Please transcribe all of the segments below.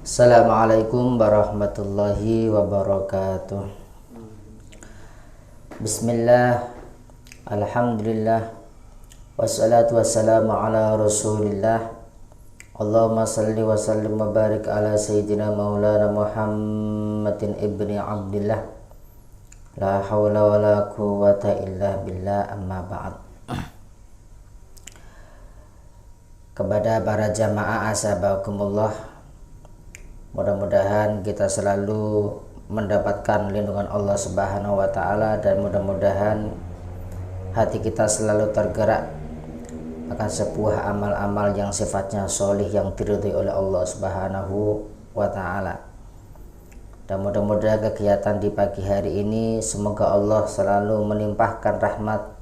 Assalamualaikum warahmatullahi wabarakatuh. Bismillah, alhamdulillah, wassalatu wassalamu ala rasulillah. Allahumma salli wa sallim wa barik ala sayyidina maulana Muhammadin ibni Abdillah. La hawla wa la quwwata illa billah, amma ba'd. Kepada para jamaah ashabakumullah, mudah-mudahan kita selalu mendapatkan lindungan Allah Subhanahu wa taala, dan mudah-mudahan hati kita selalu tergerak akan sebuah amal-amal yang sifatnya sholih yang diridhai oleh Allah Subhanahu wa taala. Dan mudah-mudahan kegiatan di pagi hari ini semoga Allah selalu melimpahkan rahmat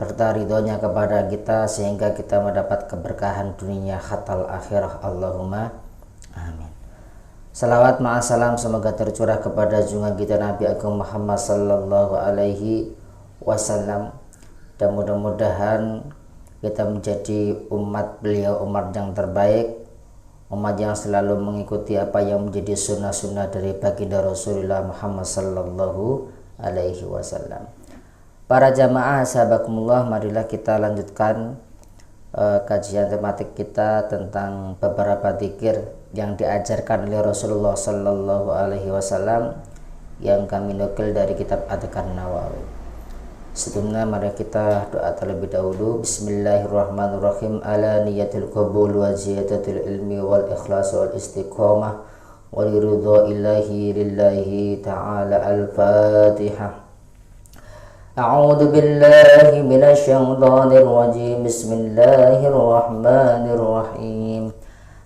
serta ridhonya kepada kita sehingga kita mendapat keberkahan dunia hatta akhirah. Allahumma amin. Salawat ma'asalam semoga tercurah kepada junjungan kita Nabi Agung Muhammad sallallahu alaihi wasallam, dan mudah-mudahan kita menjadi umat beliau, umat yang terbaik, umat yang selalu mengikuti apa yang menjadi sunnah-sunnah dari baginda Rasulullah Muhammad sallallahu alaihi wasallam. Para jamaah sahabakumullah, marilah kita lanjutkan kajian tematik kita tentang beberapa zikir yang diajarkan oleh Rasulullah sallallahu alaihi wasallam yang kami nukil dari kitab Adhkar Nawawi. Sebelumnya mari kita doa terlebih dahulu. Bismillahirrahmanirrahim. Ala niyatil qabul wa ziyadatil ilmi wal ikhlas wal istiqamah wal ridha ilahi lillahi ta'ala. Al-Fatihah. A'udzu billahi minasy syaithanir rajim. Bismillahirrahmanirrahim.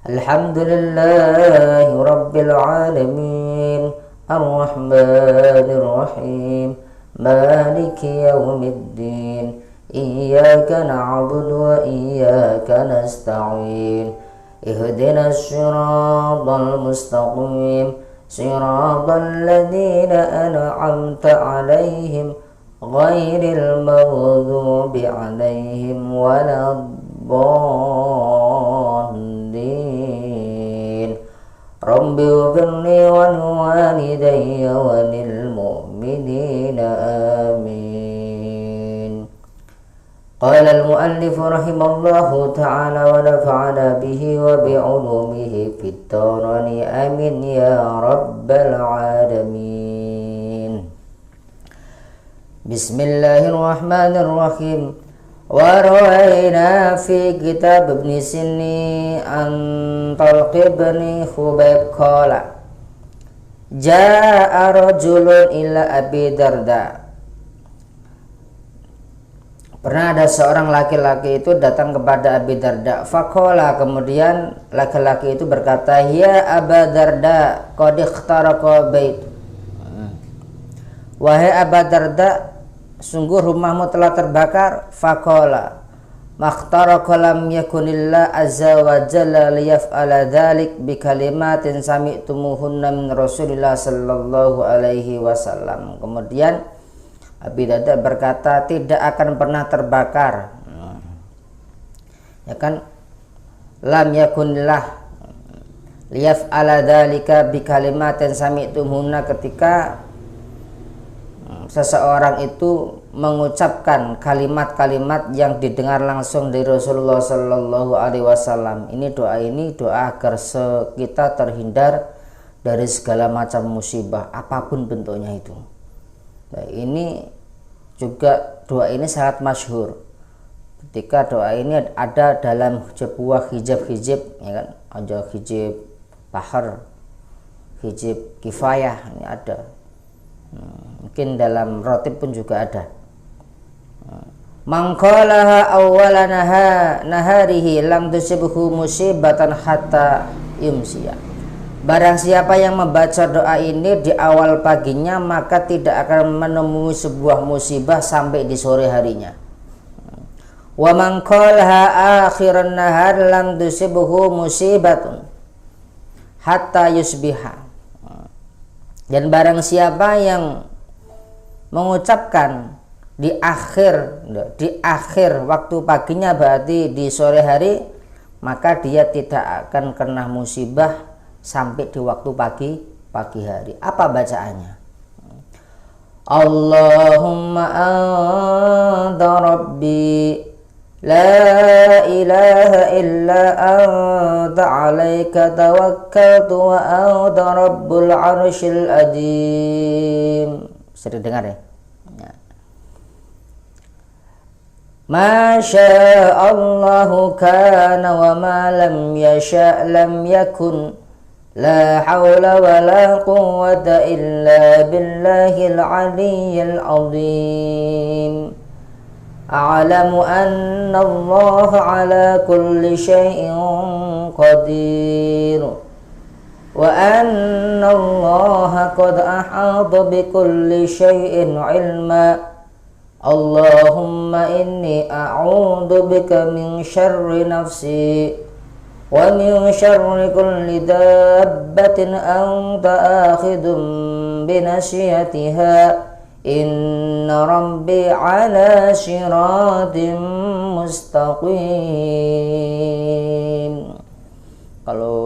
Alhamdulillahi rabbil alamin. Ar-Rahmanir Rahim. Maliki yaumiddin. Iyyaka na'budu wa iyyaka nasta'in. Ihdinas siratal mustaqim. Siratal ladzina an'amta 'alaihim ghairil maghdubi 'alaihim waladdallin. Rabbi ighfirli wa liwalidayya wa lil mu'minina amin. Qala al-muallif rahimallahu ta'ala wa nafa'ana bihi wa bi'ulumihi fid darain amin ya rabbal alamin. Bismillahirrahmanirrahim. Wa rawayna fi kitab Ibn Sinni an Talq ibn Khubayb qala jaa rajulun ila Abi Darda. Pernah ada seorang laki-laki itu datang kepada Abi Darda. Faqala, kemudian laki-laki itu berkata, ya Aba Darda, qad ikhtaraqa bait. Wahai Aba Darda, sungguh rumahmu telah terbakar. Faqala makhtaraqa lam yakunillah azza wa jalla liyaf'ala dhalik bi kalimatin sami'tumuhunna min Rasulillah sallallahu alaihi wasallam. Kemudian Abi Darda berkata, tidak akan pernah terbakar, ya kan, lam yakunillah liyaf'ala dhalika bi kalimatin sami'tumuhunna, ketika seseorang itu mengucapkan kalimat-kalimat yang didengar langsung dari Rasulullah Sallallahu Alaihi Wasallam. Ini doa agar kita terhindar dari segala macam musibah apapun bentuknya itu. Nah, ini juga doa ini sangat masyhur. Ketika doa ini ada dalam sebuah hijab-hijab, ya kan, ada hijab bahar, hijab kifayah, ini ada. Mungkin dalam rotib pun juga ada. Man qalaha awwala naharihi lam tusibhu musibatan hatta yumsiya. Barang siapa yang membaca doa ini di awal paginya, maka tidak akan menemui sebuah musibah sampai di sore harinya. Wa man qalaha akhiran nahar lam tusibhu musibatun hatta yusbiha. Dan barang siapa yang mengucapkan di akhir waktu paginya, berarti di sore hari, maka dia tidak akan kena musibah sampai di waktu pagi hari. Apa bacaannya? Allahumma anta rabbi la ilaha illa anta alaika tawakkaltu wa anta rabbul arsyil azim. Sering dengar ya? Ma sya'allahu kana wa ma lam yasha' lam yakun. La hawla wa la quwwata illa billahil aliyyil azim. A'lamu anna Allah ala kulli syai'in qadir. Wa anna Allah qad ahata bi kulli syai'in ilma. Allahumma inni a'udzu bika min syarri nafsi wa min syarri kulli dabbatin anta akhidun bi nasyatiha inna rabbi ala siratim mustaqim. Kalau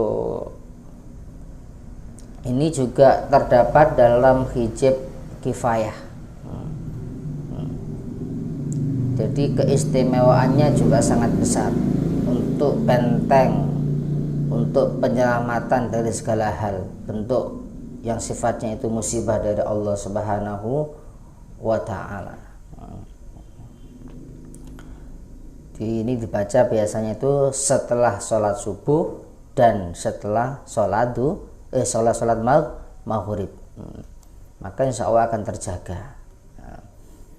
ini juga terdapat dalam hijab kifayah. Jadi keistimewaannya juga sangat besar untuk benteng, untuk penyelamatan dari segala hal bentuk yang sifatnya itu musibah dari Allah Subhanahu wa ta'ala. Ini dibaca biasanya itu setelah sholat subuh dan setelah sholat maghrib. Maka insya Allah akan terjaga.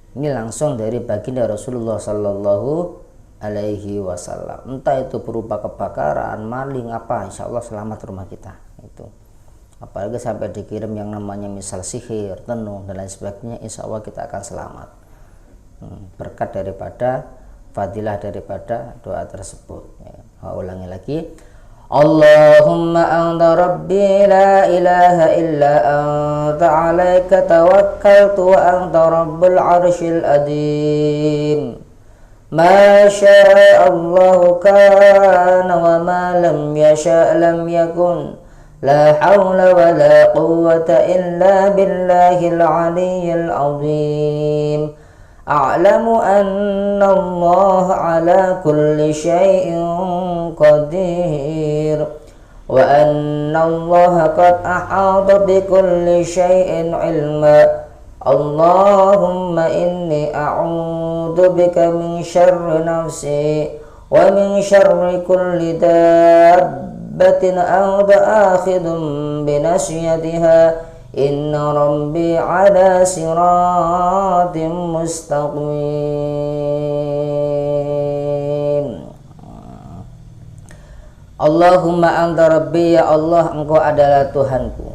Ini langsung dari baginda Rasulullah Sallallahu Alaihi Wasallam. Entah itu berupa kebakaran, maling, apa, insya Allah selamat rumah kita. Itu. Apalagi sampai dikirim yang namanya misal sihir, tenung dan lain sebagainya, insya Allah kita akan selamat. Berkat daripada fadilah daripada doa tersebut. Ulangi lagi. Allahumma anta rabbi la ilaha illa anta alaika tawakkaltu wa anta rabbul arsyil azim. Ma syaa Allahu kana wa ma lam yasha lam yakun. La hawla wa la quwwata illa billahil aliyyil azim. A'lamu anna Allah ala kulli syai'in qadir wa anna Allah qad ahata bi kulli syai'in ilma. Allahumma inni a'udzu bika min syarri nafsi wa min syarri kulli dabbatin anta akhidun bi nasyatiha inna rabbi ala siratim mustaqim. Allahumma anta rabbi, ya Allah engkau adalah Tuhanku.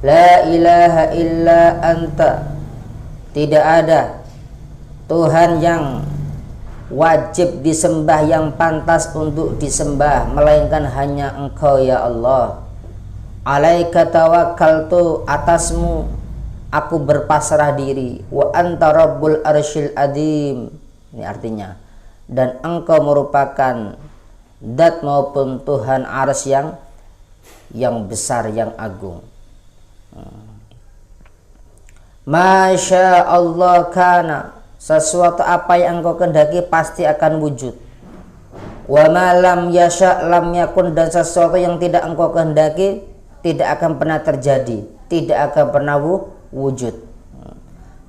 La ilaha illa anta, tidak ada Tuhan yang wajib disembah, yang pantas untuk disembah melainkan hanya engkau ya Allah. Alaika tawakkaltu, atasmu aku berpasrah diri. Wa anta rabbul arsyil azim. Ini artinya, dan engkau merupakan zat maupun Tuhan arsy yang besar, yang agung. Masya Allah kana, sesuatu apa yang engkau kehendaki pasti akan wujud. Wa ma lam yasha lam yakun, dan sesuatu yang tidak engkau kehendaki tidak akan pernah terjadi, tidak akan pernah wujud.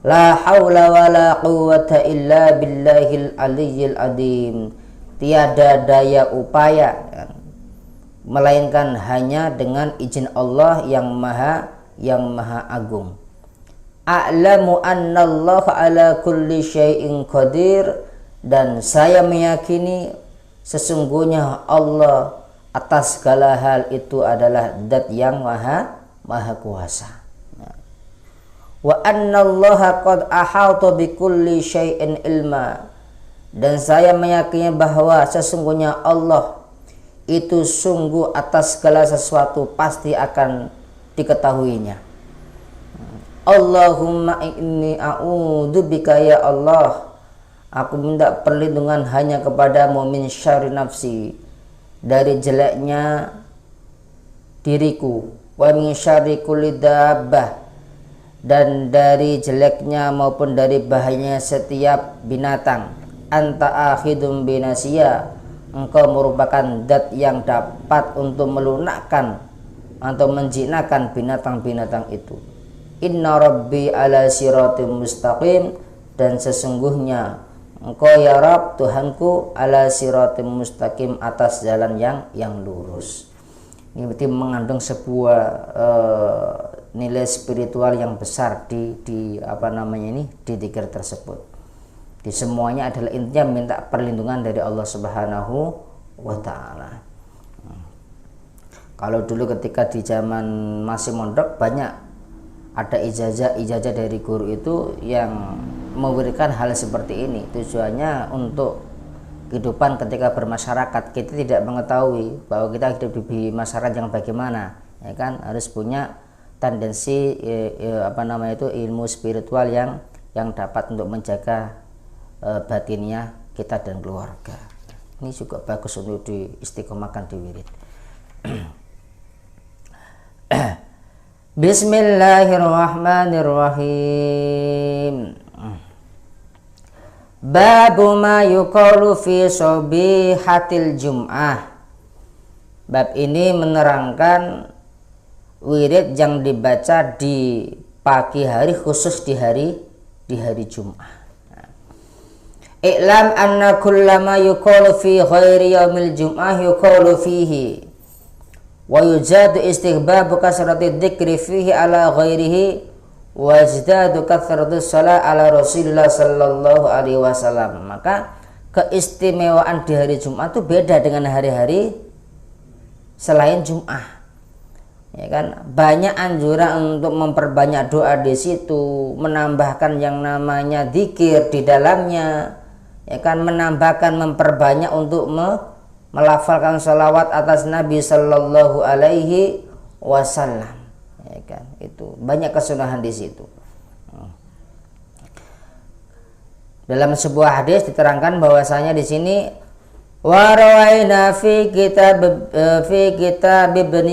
La haula wa la quwwata illa billahil aliyyil azim. Tiada daya upaya melainkan hanya dengan izin Allah yang maha agung. A'lamu anna Allah ala kulli syai'in qadir, dan saya meyakini sesungguhnya Allah atas segala hal itu adalah zat yang maha kuasa. Wa anna Allah qad ahata bi kulli syai'in ilma, dan saya meyakini bahwa sesungguhnya Allah itu sungguh atas segala sesuatu pasti akan diketahuinya. Allahumma inni a'udzu bika, ya Allah aku minta perlindungan hanya kepadamu min syarri nafsi, dari jeleknya diriku, wa min syarri kulli dabbah, dan dari jeleknya maupun dari bahayanya setiap binatang. Anta akhidum binasiya, engkau merupakan zat yang dapat untuk melunakkan atau menjinakkan binatang-binatang itu. Inna rabbi ala siratim mustaqim, dan sesungguhnya engkau ya Rabb, Tuhanku, ala siratim mustaqim, atas jalan yang lurus. Ini berarti mengandung sebuah nilai spiritual yang besar di zikir tersebut. Di semuanya adalah intinya minta perlindungan dari Allah Subhanahu wa taala. Kalau dulu ketika di zaman masih mondok, banyak ada ijazah dari guru itu yang memberikan hal seperti ini. Tujuannya untuk kehidupan ketika bermasyarakat. Kita tidak mengetahui bahwa kita hidup di masyarakat yang bagaimana, ya kan, harus punya tendensi ilmu spiritual yang dapat untuk menjaga batinnya kita dan keluarga. Ini juga bagus untuk diistiqomahkan di wirid. Bismillahirrahmanirrahim. Babu ma yuqalu fi sobihatil jum'ah. Bab ini menerangkan wirid yang dibaca di pagi hari, khusus di hari Jum'ah. I'lam anna kullama yuqalu fi ghairi yaumil jum'ah yuqalu fihi wa yujadu istihbabu kasrati dzikri fihi ala ghairihi wa yazdadu kathratu shalah ala Rasulillah sallallahu alaihi wasallam. Maka keistimewaan di hari Jumat itu beda dengan hari-hari selain Jum'ah, ya kan. Banyak anjuran untuk memperbanyak doa di situ, menambahkan yang namanya zikir di dalamnya, ya kan, menambahkan, memperbanyak untuk melafalkan salawat atas Nabi sallallahu alaihi wasallam, ya kan. Itu banyak kesunahan di situ. Dalam sebuah hadis diterangkan bahwasanya di sini wa rawaina fi kitab ibn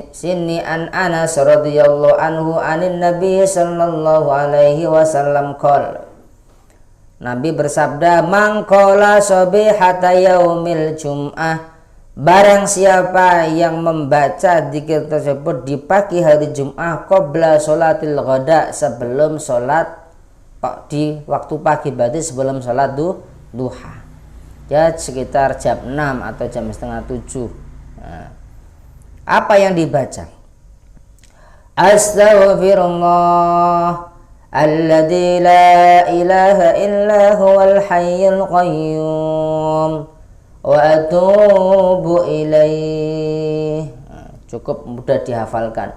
Sinni an Anas radhiyallahu anhu anin Nabi sallallahu alaihi wasallam qala, Nabi bersabda, man qala sabihata yaumil jum'ah, barang siapa yang membaca zikir tersebut di pagi hari Jum'ah, qabla sholatil ghada, sebelum sholat di waktu pagi, berarti sebelum sholat duha, ya sekitar jam 6 atau jam setengah 7. Nah, apa yang dibaca? Astaghfirullah alladzi la ilaha illa huwal hayyul qayyum wa atubu ilaih. Cukup mudah dihafalkan.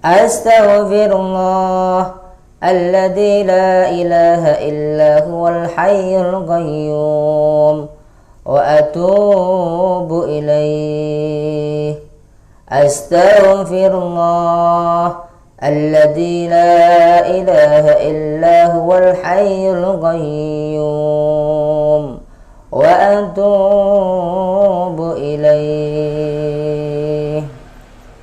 Astaghfirullah alladzi la ilaha illa huwal hayyul qayyum wa atubu ilaih. Astaghfirullah alladzi la ilaha illa huwal hayyul qayyum wa atubu ilaih.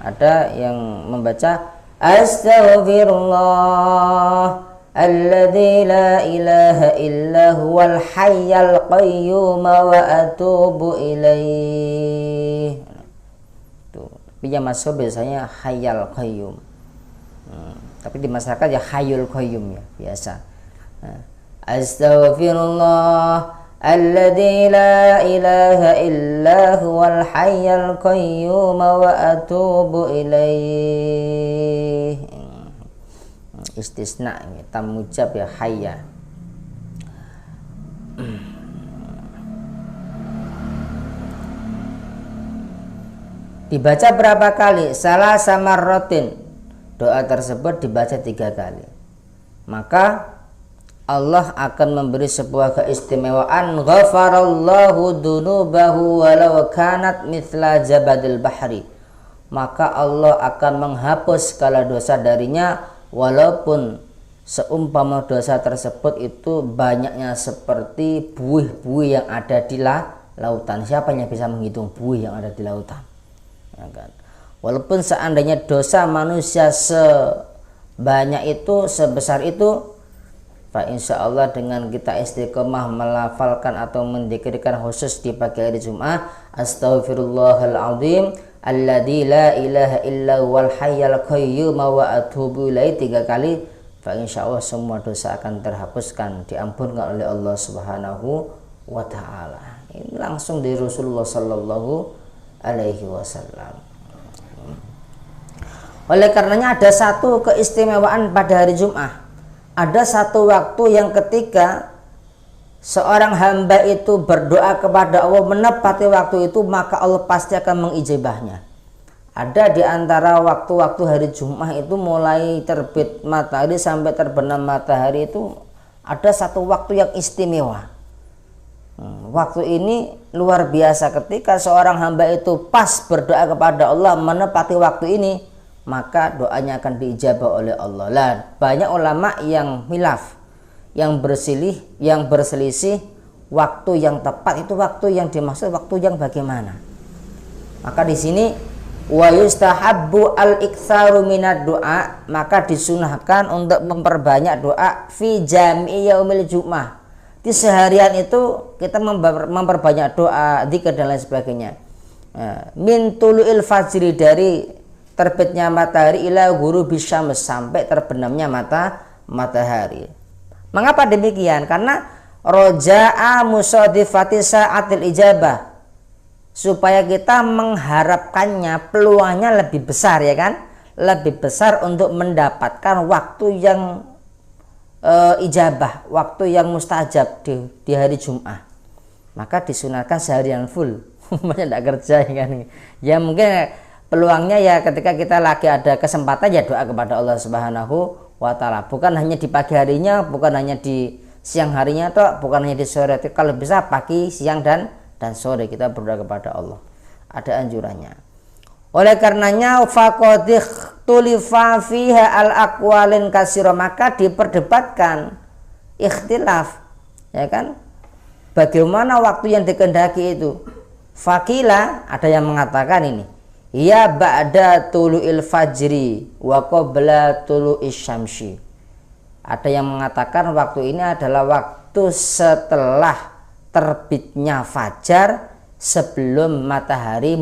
Ada yang membaca astaghfirullah alladzi la ilaha illa huwal hayyul qayyum wa atubu ilaih. Tapi yang masuk biasanya hayyul qayyum. Tapi di masyarakat ya hayyul qayyum, ya biasa. Astaghfirullah alladzi la ilaha illa huwal hayyul qayyum wa atubu ilaih. Istisna, tamujab ya hayya. Dibaca berapa kali? Salah samarratin. Doa tersebut dibaca 3 kali. Maka Allah akan memberi sebuah keistimewaan. Ghafarallahu dunubahu walau kanat mithla zabadil bahri. Maka Allah akan menghapus segala dosa darinya, walaupun seumpama dosa tersebut itu banyaknya seperti buih-buih yang ada di lautan. Siapa yang bisa menghitung buih yang ada di lautan? Ya kan? Walaupun seandainya dosa manusia sebanyak itu, sebesar itu, fa insya Allah dengan kita istiqomah melafalkan atau mendikirkan khusus di pagi hari Jumat, astaghfirullahaladzim alladzi la ilaha illa wal hayyal qayyum wa atubu ilaihi 3 kali, fa insya Allah semua dosa akan terhapuskan, diampunkan oleh Allah Subhanahu wa ta'ala. Ini langsung dari Rasulullah Sallallahu Alaihi Wasallam. Oleh karenanya ada satu keistimewaan pada hari Jumat. Ada satu waktu yang ketika seorang hamba itu berdoa kepada Allah menepati waktu itu, maka Allah pasti akan mengijabahnya. Ada di antara waktu-waktu hari Jumat itu mulai terbit matahari sampai terbenam matahari itu ada satu waktu yang istimewa. Waktu ini luar biasa, ketika seorang hamba itu pas berdoa kepada Allah menepati waktu ini, maka doanya akan diijabah oleh Allah. Lah, banyak ulama yang khilaf, yang berselisih waktu yang tepat itu waktu yang dimaksud waktu yang bagaimana. Maka di sini wa yustahabbu al-iktsaru minad doa, maka disunahkan untuk memperbanyak doa fi jami'i yaumil Jumat. Di seharian itu kita memperbanyak doa, dzikir dan lain sebagainya. Min tulu'il fajri, dari terbitnya matahari, ila ghurubi syams, sampai terbenamnya matahari. Mengapa demikian? Karena roja'a musadifati sa'atil ijabah, supaya kita mengharapkannya, peluangnya lebih besar, ya kan? Lebih besar untuk mendapatkan waktu yang ijabah, waktu yang mustajab di hari Jumat. Maka disunahkan seharian full. Banyak tidak kerja, ya kan? Ya mungkin peluangnya ya ketika kita lagi ada kesempatan, ya doa kepada Allah Subhanahu wa ta'ala. Bukan hanya di pagi harinya, bukan hanya di siang harinya, atau bukan hanya di sore. Kalau bisa pagi, siang dan sore kita berdoa kepada Allah. Ada anjurannya. Oleh karenanya faqadih tulifa fiha al-aqwalin katsira, maka diperdebatkan, ikhtilaf, ya kan? Bagaimana waktu yang dikehendaki itu? Fakila, ada yang mengatakan ini, ya ba'da tulu'il fajri wa qabla tulu'is syamsi. Ada yang mengatakan waktu ini adalah waktu setelah terbitnya fajar, sebelum matahari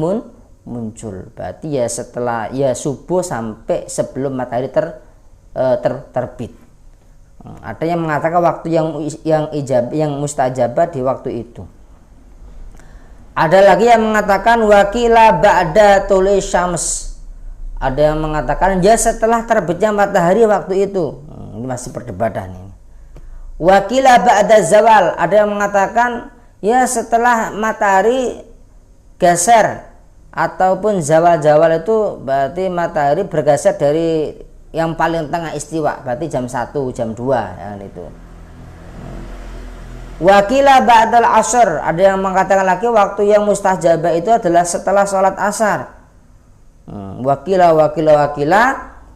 muncul. Berarti ya setelah subuh sampai sebelum matahari terbit. Ada yang mengatakan waktu yang mustajabah di waktu itu. Ada lagi yang mengatakan wakila ba'da tulu'i syams. Ada yang mengatakan ya setelah terbitnya matahari waktu itu. Ini masih perdebatan ini. Wakila ba'da zawal. Ada yang mengatakan ya setelah matahari geser, ataupun zawal itu berarti matahari bergeser dari yang paling tengah istiwa, berarti jam 1, jam 2, ya, itu. Wakila ba'dal asr, ada yang mengatakan lagi waktu yang mustajabah itu adalah setelah sholat asar. Wakila,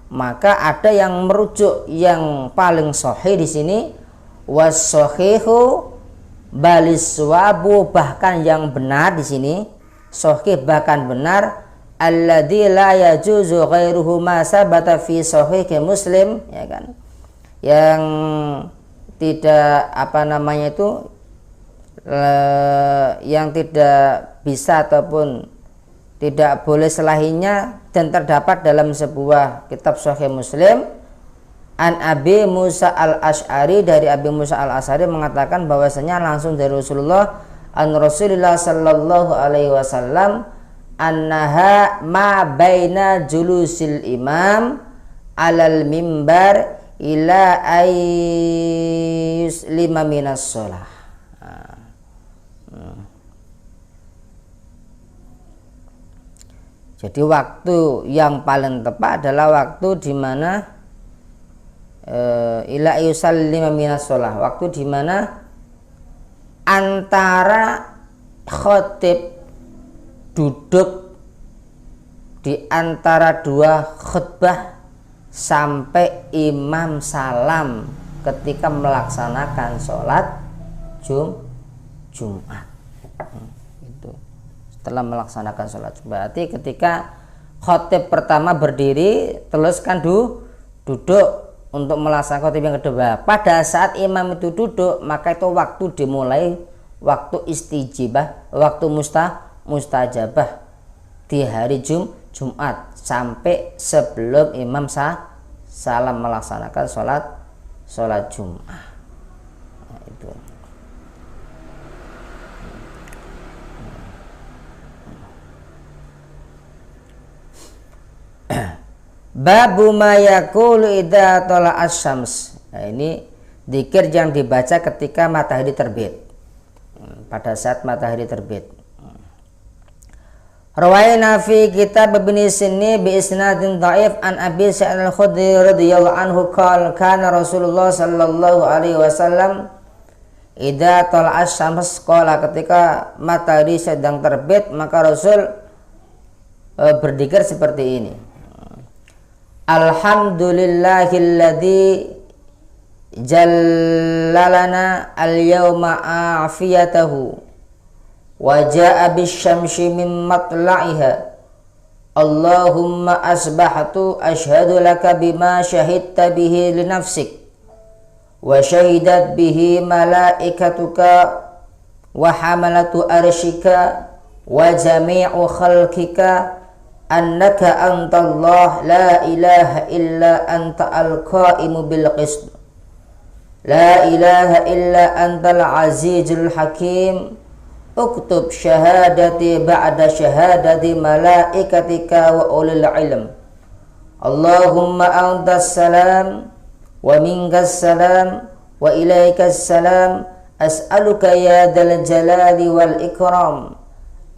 maka ada yang merujuk yang paling sahih di sini, was-sahihu baliswabu, bahkan yang benar di sini, sahih bahkan benar, alladzi la yajuzu ghairuhu ma sabata fi sahih Muslim, ya kan, yang tidak yang tidak bisa ataupun tidak boleh selainnya, dan terdapat dalam sebuah kitab sahih Muslim, an Abi Musa al-Asy'ari, dari Abi Musa al-Asy'ari mengatakan bahwasanya langsung dari Rasulullah, an Rasulullah sallallahu alaihi wasallam, annaha ma baina julusil imam alal mimbar ila ayus lima minas sholah. Jadi waktu yang paling tepat adalah waktu di mana ila ayusal lima minas sholah, waktu di mana antara khotib duduk di antara dua khutbah sampai imam salam ketika melaksanakan sholat Jumat. Itu setelah melaksanakan sholat, berarti ketika Khotib pertama berdiri, terus kan duduk untuk melaksanakan khotib yang kedua. Pada saat imam itu duduk, maka itu waktu dimulai waktu istijabah, waktu mustajabah di hari Jumat sampai sebelum imam salam melaksanakan sholat Jumat. Nah, itu. Babu ma yaqulu idza tala'asy syams. Nah, ini zikir yang dibaca ketika matahari terbit. Pada saat matahari terbit. Rawaina fi kitab Ibnu Sinni bi isnadin dhaif an Abi Sa'id al-Khudri radhiyallahu anhu qala kana Rasulullah sallallahu alaihi wasallam idza tala'asy syams qala, ketika matahari sedang terbit maka Rasul berzikir seperti ini. Alhamdulillahilladzi jallalana al-yawma afiyatahu wa jaa bisyamsi min matla'iha. Allahumma asbahtu ashhadu laka bima syahidta bihi li nafsik wa syahidat bihi malaikatuka wa hamalatu arsyika wa jami'u khalqika annaka antallah la ilaha illa anta al-qa'imu bil qist la ilaha illa antal azizul hakim uktub syahadati ba'da syahadati malaikatika wa ulil ilm. Allahumma antas salam wa minkas salam wa ilaikas salam as'aluka ya dzal jalali wal ikram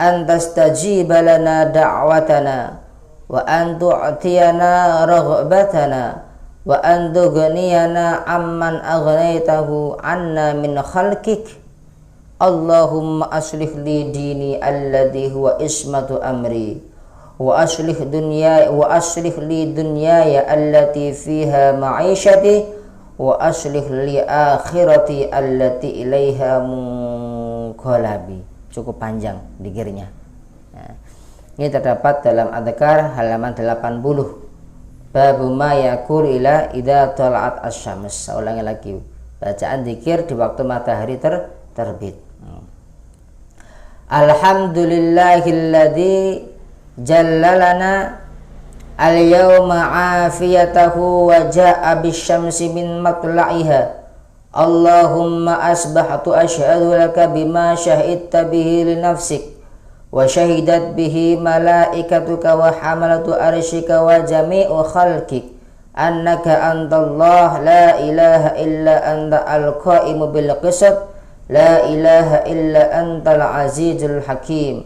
an tastajiba lana da'watana wa an tu'tiyana raghbatana wa an tughniyana amman aghnaytahu anna min khalqik. Allahumma aslih li dini alladhi huwa ismatu amri wa aslih li dunyaya allati fiha ma'ishati wa aslih li akhirati allati ilaiha munqalabi. Cukup panjang dikirnya. Nah, ini terdapat dalam Adzkar halaman 80. Babu ma yaqul ila idza tala'at asy-syams. Saya ulangi lagi. Bacaan zikir di waktu matahari terbit. Alhamdulillahilladzi jallalana al-yawma afiyatahu wa jaa bisyamsi min matla'iha. Allahumma asbahtu ashhadu laka bima syahidta bihi li nafsik wa syahidat bihi malaikatuka wa hamalatu arsyika wa jami'u khalqik annaka antallah la ilaha illa anta al-qa'imu bil qist la ilaha illa antal azizul hakim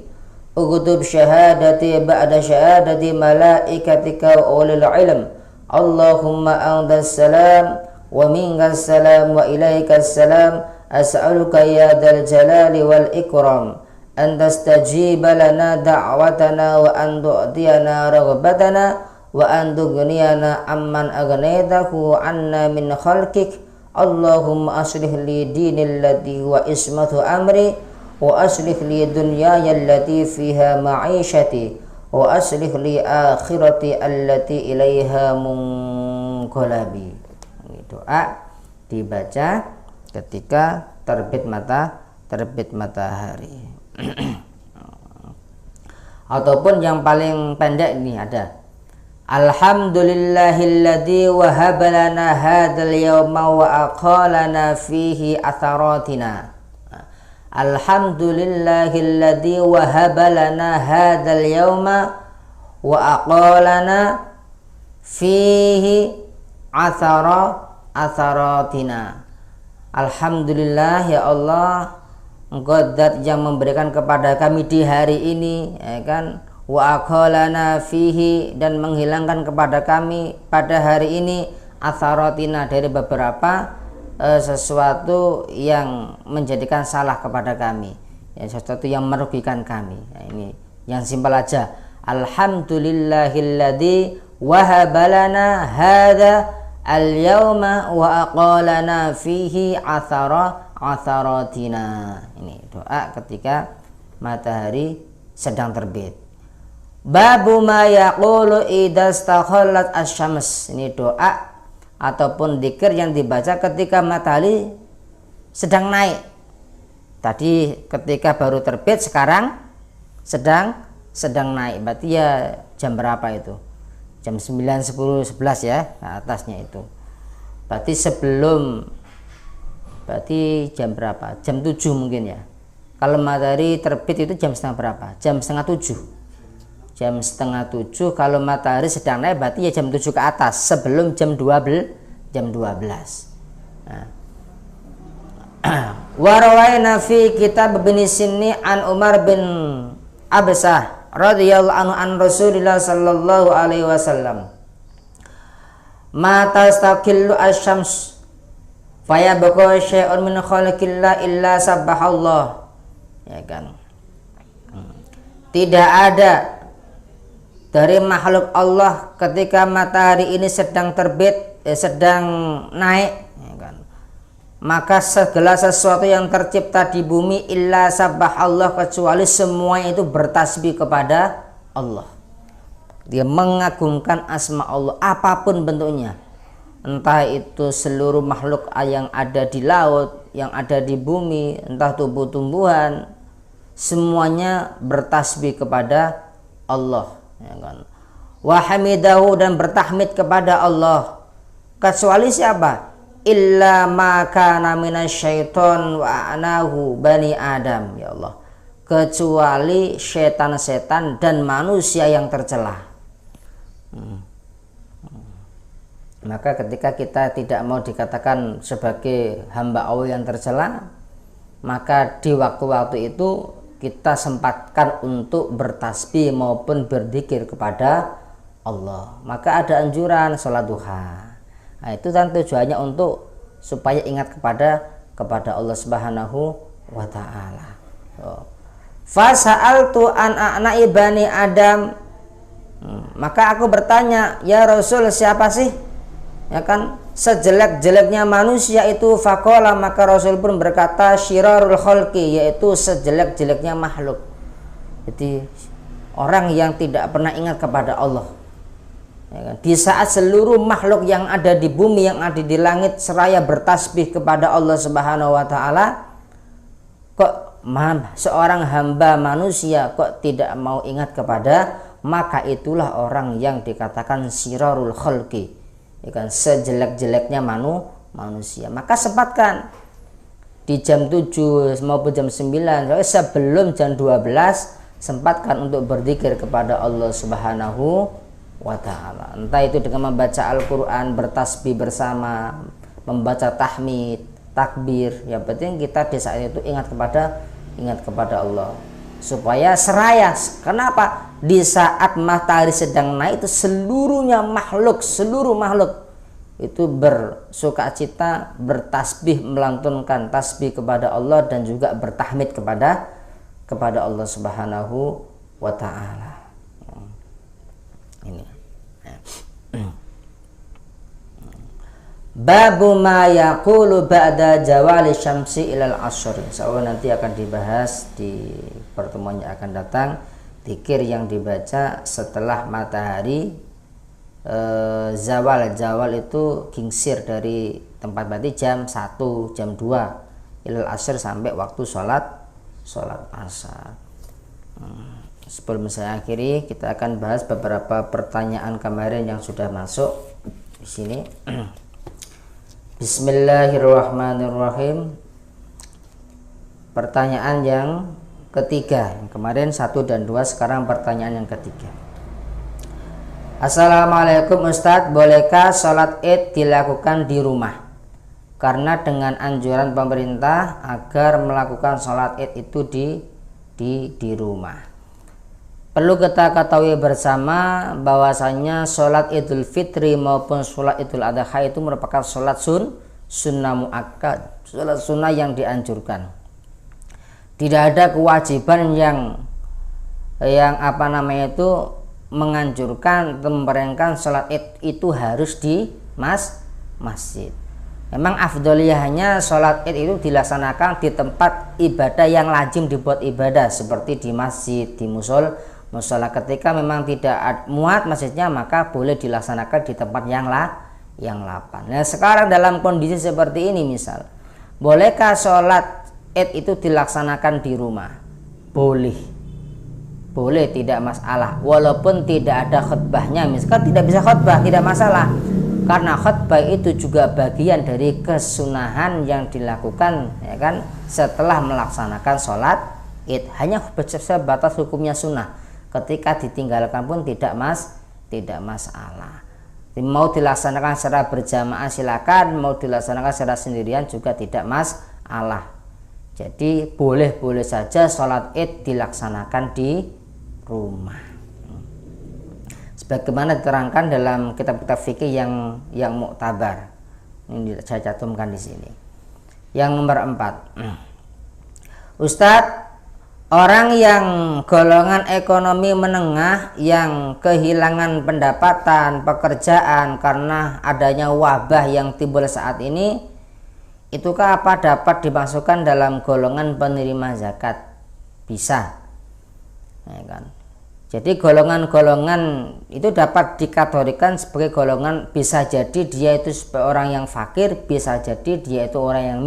uktub syahadati ba'da syahadati malaikatika wa ulil ilm. Allahumma antas salam wa minkas salam wa ilaikas salam as'aluka ya dzal jalali wal ikram an tastajiba lana da'watana wa an tu'tiyana raghbatana wa an tughniyana amman aghnaytahu anna min khalqik. Allahumma aslih li dini alladhi huwa ismatu amri wa aslih li dunyaya allati fiha ma'ishati wa aslih li akhirati allati ilaiha munqalabi. Doa dibaca ketika terbit matahari. Ataupun yang paling pendek ini ada Alhamdulillahilladzi wahaba lana hadzal yawma wa aqalana fihi atharatina. Alhamdulillahilladzi wahaba lana hadzal yawma wa aqalana fihi atharatina. Alhamdulillah ya Allah, Engkau zat yang memberikan kepada kami di hari ini, ya kan, wa aqalana fihi, dan menghilangkan kepada kami pada hari ini atharatina, dari beberapa sesuatu yang menjadikan salah kepada kami, ya, sesuatu yang merugikan kami. Nah, ini yang simpel aja. Alhamdulillahilladzi wahabalana hadza al-yawma wa aqalana fihi atharatina. Ini doa ketika matahari sedang terbit. Babu ma yaqulu idza istakhallat asy-syams. Ini doa ataupun dzikir yang dibaca ketika matahari sedang naik. Tadi ketika baru terbit, sekarang sedang naik. Berarti ya jam berapa itu? Jam 9, 10, 11 ya, nah, atasnya itu. Berarti jam berapa? Jam 7 mungkin ya. Kalau matahari terbit itu jam setengah berapa? Jam setengah 7. Jam setengah 7 kalau matahari sedang naik berarti ya jam 7 ke atas, sebelum jam 12. Nah. Wa rawaina fi kitab bin Sinni an Umar bin Absah radhiyallahu anhu an Rasulillah sallallahu alaihi wasallam. Ma tastaqillu asy-syams fayabqa syai'un min khalqillah illa sabbahallah. Ya kan? Tidak ada dari makhluk Allah ketika matahari ini sedang terbit, sedang naik, ya kan? Maka segala sesuatu yang tercipta di bumi illa sabbah Allah, kecuali semua itu bertasbih kepada Allah. Dia mengagungkan asma Allah apapun bentuknya, entah itu seluruh makhluk yang ada di laut, yang ada di bumi, entah tumbuh-tumbuhan, semuanya bertasbih kepada Allah, ya kan? Wa hamidahu, dan bertahmid kepada Allah, kecuali siapa? Illa ma kana minasyaiton wa anahu bani Adam, ya Allah, kecuali setan-setan dan manusia yang tercela. Maka ketika kita tidak mau dikatakan sebagai hamba Allah yang tercela, maka di waktu-waktu itu kita sempatkan untuk bertasbih maupun berzikir kepada Allah. Maka ada anjuran sholat duha. Nah, itu kan tujuannya untuk supaya ingat kepada Allah Subhanahu wa taala. Fasa'altu an a'na'i bani Adam. Maka aku bertanya, ya Rasul, siapa sih, ya kan, sejelek-jeleknya manusia itu? Faqala, maka Rasul pun berkata, syirarul khalqi, yaitu sejelek-jeleknya makhluk. Jadi orang yang tidak pernah ingat kepada Allah, ya kan? Di saat seluruh makhluk yang ada di bumi, yang ada di langit seraya bertasbih kepada Allah Subhanahu wa taala, kok seorang hamba manusia kok tidak mau ingat kepada, maka itulah orang yang dikatakan syirarul khalqi, ya kan, sejelek-jeleknya manusia. Maka sempatkan di jam 7 maupun jam 9, sebelum jam 12, sempatkan untuk berzikir kepada Allah Subhanahu wa ta'ala. Entah itu dengan membaca Al-Quran, bertasbih bersama, membaca tahmid, takbir. Yang penting kita di saat itu ingat kepada Allah, supaya seraya. Kenapa? Di saat matahari sedang naik itu seluruh makhluk itu bersukacita, bertasbih, melantunkan tasbih kepada Allah, dan juga bertahmid kepada Allah Subhanahu wa ta'ala. Ini babu ma yaqulu ba'da zawali syamsi ilal ashr. Insyaallah nanti akan dibahas di pertemuan yang akan datang, dzikir yang dibaca setelah matahari zawal itu gingsir dari tempat, berarti jam 1, jam 2 ilal asr, sampai waktu sholat asar. Sebelum saya akhiri, kita akan bahas beberapa pertanyaan kemarin yang sudah masuk di sini. Bismillahirrahmanirrahim. Pertanyaan yang ketiga, yang kemarin 1 dan 2, sekarang pertanyaan yang ketiga. Assalamualaikum Ustadz, bolehkah sholat id dilakukan di rumah? Karena dengan anjuran pemerintah agar melakukan sholat id itu di rumah. Perlu kita ketahui bersama bahwasanya sholat idul fitri maupun sholat idul adha itu merupakan sholat sunnah muakkad, sholat sunnah yang dianjurkan. Tidak ada kewajiban yang menganjurkan atau memperintahkan sholat id itu harus di masjid. Memang afdoliyahnya sholat id itu dilaksanakan di tempat ibadah yang lazim dibuat ibadah, seperti di masjid, di musola. Ketika memang tidak muat masjidnya, maka boleh dilaksanakan di tempat yang lapang. Nah, sekarang dalam kondisi seperti ini, misal, bolehkah sholat Id itu dilaksanakan di rumah? Boleh, tidak masalah, walaupun tidak ada khutbahnya. Misalkan tidak bisa khutbah, tidak masalah, karena khutbah itu juga bagian dari kesunahan yang dilakukan, ya kan, setelah melaksanakan sholat Id. Hanya sebatas hukumnya sunnah, ketika ditinggalkan pun tidak masalah. Mau dilaksanakan secara berjamaah silakan, mau dilaksanakan secara sendirian juga tidak masalah. Jadi boleh saja sholat Id dilaksanakan di rumah, sebagaimana diterangkan dalam kitab-kitab fikih yang muktabar. Ini saya cantumkan di sini. Yang nomor 4, Ustadz, orang yang golongan ekonomi menengah yang kehilangan pendapatan pekerjaan karena adanya wabah yang timbul saat ini, itukah apa dapat dimasukkan dalam golongan penerima zakat? Bisa, ya kan? Jadi golongan-golongan itu dapat dikategorikan sebagai golongan, bisa jadi dia itu orang yang fakir, bisa jadi dia itu orang yang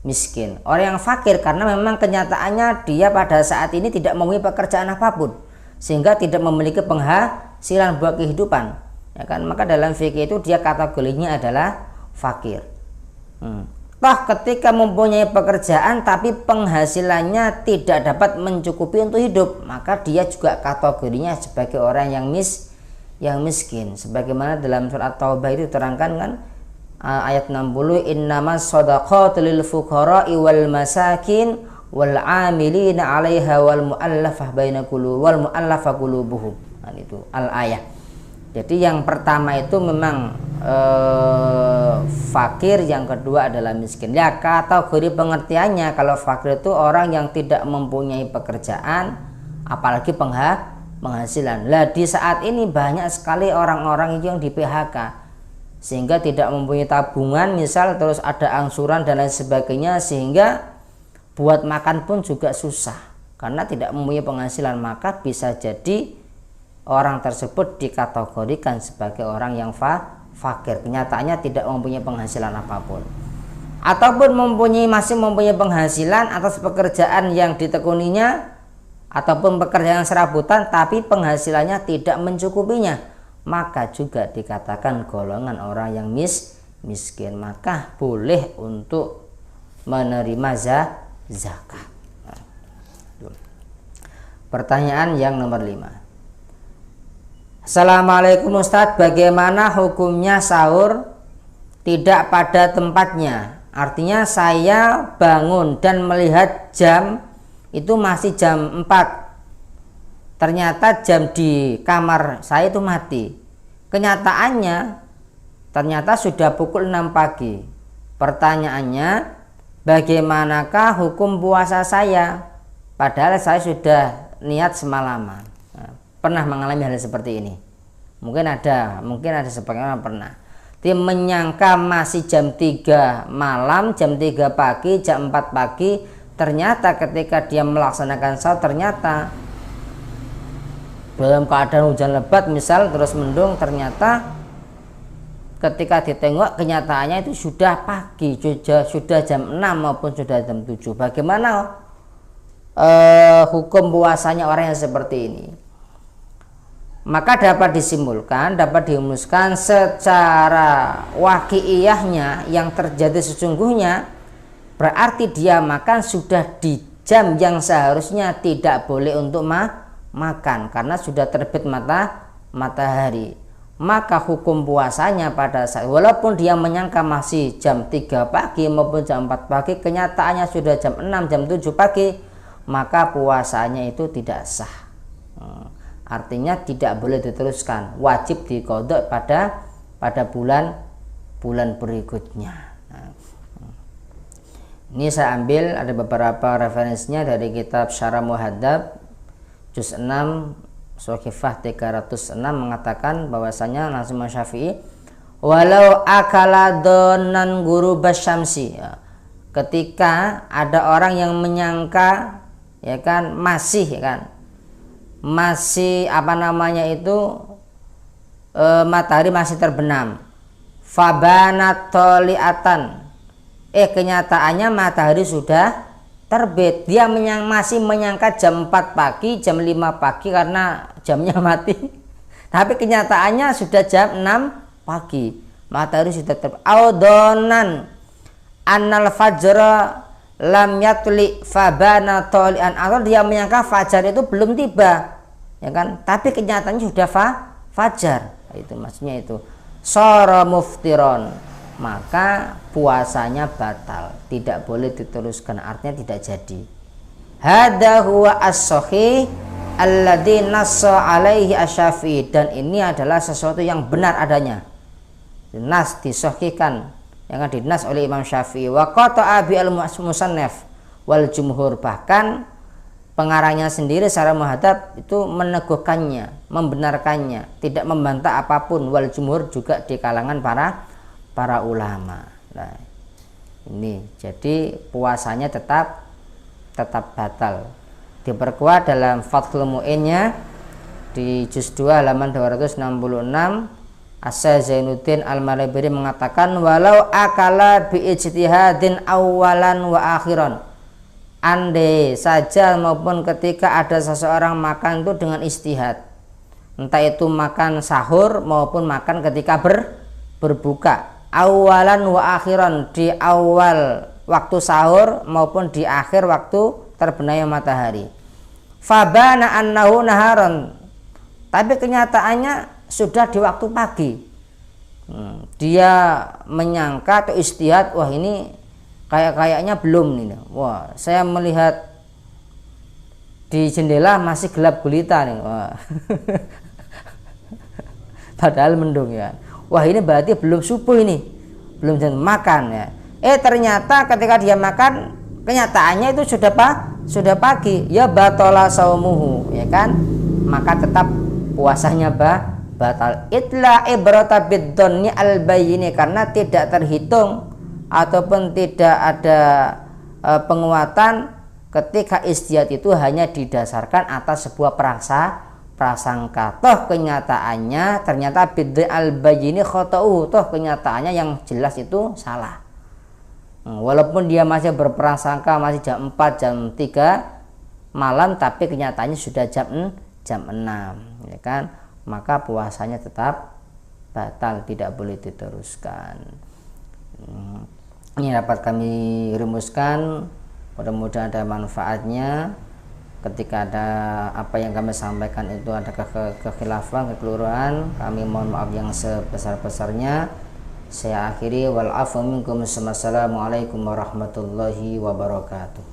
miskin. Orang yang fakir karena memang kenyataannya dia pada saat ini tidak mempunyai pekerjaan apapun, sehingga tidak memiliki penghasilan buat kehidupan, ya kan? Maka dalam fikih itu dia kategorinya adalah fakir. Toh ketika mempunyai pekerjaan tapi penghasilannya tidak dapat mencukupi untuk hidup, maka dia juga kategorinya sebagai orang yang miskin. Sebagaimana dalam surat Taubah itu terangkan kan, ayat 60, innamas shadaqatu lil fuqara'i wal masakin wal 'amilina 'alaiha wal mu'allafah qulubuhum. Itu al-ayah. Jadi yang pertama itu memang fakir, yang kedua adalah miskin. Ya, kategori pengertiannya kalau fakir itu orang yang tidak mempunyai pekerjaan apalagi penghasilan. Lah di saat ini banyak sekali orang-orang yang di PHK sehingga tidak mempunyai tabungan misal, terus ada angsuran dan lain sebagainya, sehingga buat makan pun juga susah karena tidak mempunyai penghasilan. Maka bisa jadi orang tersebut dikategorikan sebagai orang yang fakir, kenyataannya tidak mempunyai penghasilan apapun, ataupun masih mempunyai penghasilan atas pekerjaan yang ditekuninya ataupun pekerjaan serabutan tapi penghasilannya tidak mencukupinya, maka juga dikatakan golongan orang yang miskin. Maka boleh untuk menerima zakat. Pertanyaan yang nomor 5. Assalamualaikum Ustadz, bagaimana hukumnya sahur tidak pada tempatnya? Artinya saya bangun dan melihat jam itu masih jam 4, ternyata jam di kamar saya itu mati. Kenyataannya ternyata sudah pukul 6 pagi. Pertanyaannya, bagaimanakah hukum puasa saya? Padahal saya sudah niat semalaman. Pernah mengalami hal seperti ini? Mungkin ada sebagian orang pernah. Dia menyangka masih jam 3 malam, jam 3 pagi, jam 4 pagi. Ternyata ketika dia melaksanakan sahur, ternyata dalam keadaan hujan lebat misal, terus mendung, ternyata ketika ditengok kenyataannya itu sudah pagi, sudah jam 6 maupun sudah jam 7. Bagaimana hukum puasanya orang yang seperti ini? Maka dapat disimpulkan, dapat dirumuskan secara waqi'iyahnya yang terjadi sesungguhnya, berarti dia makan sudah di jam yang seharusnya tidak boleh untuk makan karena sudah terbit matahari. Maka hukum puasanya pada saat walaupun dia menyangka masih jam 3 pagi maupun jam 4 pagi, kenyataannya sudah jam 6, jam 7 pagi, maka puasanya itu tidak sah. Artinya tidak boleh diteruskan, wajib diqodok pada bulan berikutnya. Ini saya ambil ada beberapa referensinya dari kitab Syarah Muhadzab juz 6 Sohifah 306 mengatakan bahwasanya Nazim Syafi'i, walau akala donan guru basyamsi, ketika ada orang yang menyangka, ya kan, masih, ya kan, masih matahari masih terbenam. Fabanat toliatan, kenyataannya matahari sudah terbit. Dia masih menyangka jam 4 pagi, jam 5 pagi karena jamnya mati. Tapi kenyataannya sudah jam 6 pagi. Matahari sudah terbit. Audonan annal fajra lam yatli fabana tolian, atau dia menyangka fajar itu belum tiba, ya kan? Tapi kenyataannya sudah fajar. Itu maksudnya itu. Sara muftiron, maka puasanya batal, tidak boleh diteruskan, artinya tidak jadi. Hadza huwa as-sahih alladzi nassa alaihi asy-Syafi'i, dan ini adalah sesuatu yang benar adanya. Nas disahihkan, yang dinas oleh Imam Syafi'i. Wa qata'a bi al-musannaf wal jumhur, bahkan pengarangnya sendiri secara muhadzab itu meneguhkannya, membenarkannya, tidak membantah apapun. Wal jumhur juga di kalangan para ulama. Nah, ini jadi puasanya tetap batal. Diperkuat dalam Fathul Mu'innya di juz 2 halaman 266, Asy-Syaikh Zainuddin Al-Malibari mengatakan, walau akala bi ijtihadin awalan wa akhiran, andai saja maupun ketika ada seseorang makan itu dengan istihad, entah itu makan sahur maupun makan ketika berbuka, awalan wa akhiran, di awal waktu sahur maupun di akhir waktu terbenamnya matahari. Fabana annahu naharon, tapi kenyataannya sudah di waktu pagi. Dia menyangka atau istihad, wah ini kayaknya belum nih. Wah, saya melihat di jendela masih gelap gulita nih. Wah. Padahal mendung ya. Wah, ini berarti belum subuh ini. Belum jam makan ya. Ternyata ketika dia makan, kenyataannya itu sudah pagi. Ya batola saumuhu, ya kan? Maka tetap puasanya batal. Itla ibrata bidzanni al-bayyin, karena tidak terhitung ataupun tidak ada penguatan ketika istihad itu hanya didasarkan atas sebuah prasangka. Toh kenyataannya ternyata bid'ah al-bayyin khata'u, toh kenyataannya yang jelas itu salah. Walaupun dia masih berprasangka masih jam 4, jam 3 malam, tapi kenyataannya sudah jam 6, ya kan? Maka puasanya tetap batal, tidak boleh diteruskan. Ini dapat kami rumuskan, mudah-mudahan ada manfaatnya. Ketika ada apa yang kami sampaikan itu ada kekhilafan, kekeliruan, kami mohon maaf yang sebesar-besarnya. Saya akhiri, wal afu minkum. Wassalamualaikum warahmatullahi wabarakatuh.